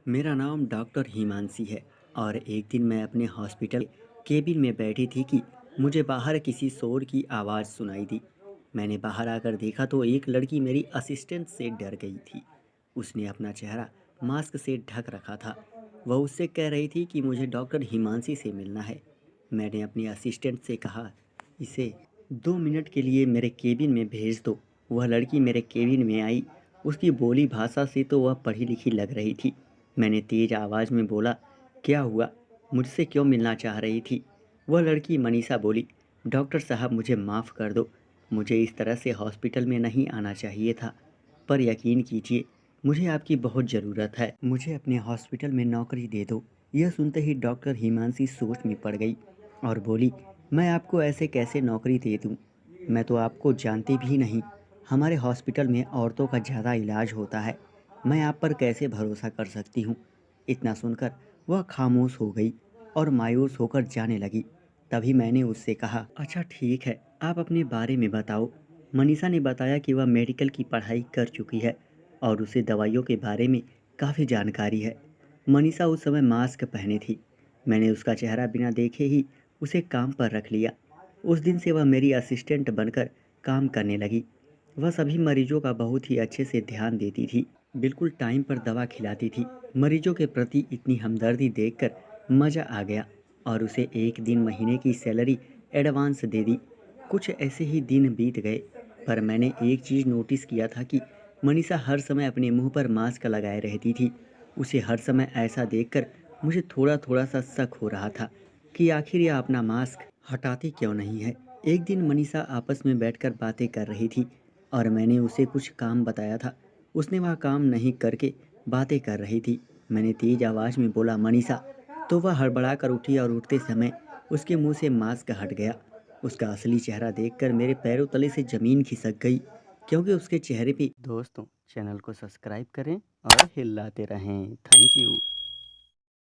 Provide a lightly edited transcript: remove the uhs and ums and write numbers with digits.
मेरा नाम डॉक्टर हिमांशी है और एक दिन मैं अपने हॉस्पिटल केबिन में बैठी थी कि मुझे बाहर किसी शोर की आवाज़ सुनाई दी। मैंने बाहर आकर देखा तो एक लड़की मेरी असिस्टेंट से डर गई थी। उसने अपना चेहरा मास्क से ढक रखा था। वह उससे कह रही थी कि मुझे डॉक्टर हिमांशी से मिलना है। मैंने अपनी असिस्टेंट से कहा, इसे 2 मिनट के लिए मेरे केबिन में भेज दो। वह लड़की मेरे केबिन में आई। उसकी बोली भाषा से तो वह पढ़ी लिखी लग रही थी। मैंने तेज आवाज़ में बोला, क्या हुआ, मुझसे क्यों मिलना चाह रही थी? वह लड़की मनीषा बोली, डॉक्टर साहब मुझे माफ़ कर दो, मुझे इस तरह से हॉस्पिटल में नहीं आना चाहिए था, पर यकीन कीजिए मुझे आपकी बहुत ज़रूरत है, मुझे अपने हॉस्पिटल में नौकरी दे दो। यह सुनते ही डॉक्टर हिमांशी सोच में पड़ गई और बोली, मैं आपको ऐसे कैसे नौकरी दे दूँ? मैं तो आपको जानती भी नहीं। हमारे हॉस्पिटल में औरतों का ज़्यादा इलाज होता है, मैं आप पर कैसे भरोसा कर सकती हूँ? इतना सुनकर वह खामोश हो गई और मायूस होकर जाने लगी। तभी मैंने उससे कहा, अच्छा ठीक है, आप अपने बारे में बताओ। मनीषा ने बताया कि वह मेडिकल की पढ़ाई कर चुकी है और उसे दवाइयों के बारे में काफ़ी जानकारी है। मनीषा उस समय मास्क पहने थी। मैंने उसका चेहरा बिना देखे ही उसे काम पर रख लिया। उस दिन से वह मेरी असिस्टेंट बनकर काम करने लगी। वह सभी मरीजों का बहुत ही अच्छे से ध्यान देती थी, बिल्कुल टाइम पर दवा खिलाती थी। मरीजों के प्रति इतनी हमदर्दी देखकर मज़ा आ गया और उसे एक दिन महीने की सैलरी एडवांस दे दी। कुछ ऐसे ही दिन बीत गए, पर मैंने एक चीज़ नोटिस किया था कि मनीषा हर समय अपने मुंह पर मास्क लगाए रहती थी। उसे हर समय ऐसा देखकर मुझे थोड़ा थोड़ा सा शक हो रहा था कि आखिर यह अपना मास्क हटाती क्यों नहीं है। एक दिन मनीषा आपस में बैठकर बातें कर रही थी और मैंने उसे कुछ काम बताया था। उसने वह काम नहीं करके बातें कर रही थी। मैंने तेज आवाज़ में बोला, मनीषा, तो वह हड़बड़ा कर उठी और उठते समय उसके मुंह से मास्क हट गया। उसका असली चेहरा देखकर मेरे पैरों तले से ज़मीन खिसक गई, क्योंकि उसके चेहरे पे। दोस्तों, चैनल को सब्सक्राइब करें और हिलाते रहें। Thank you.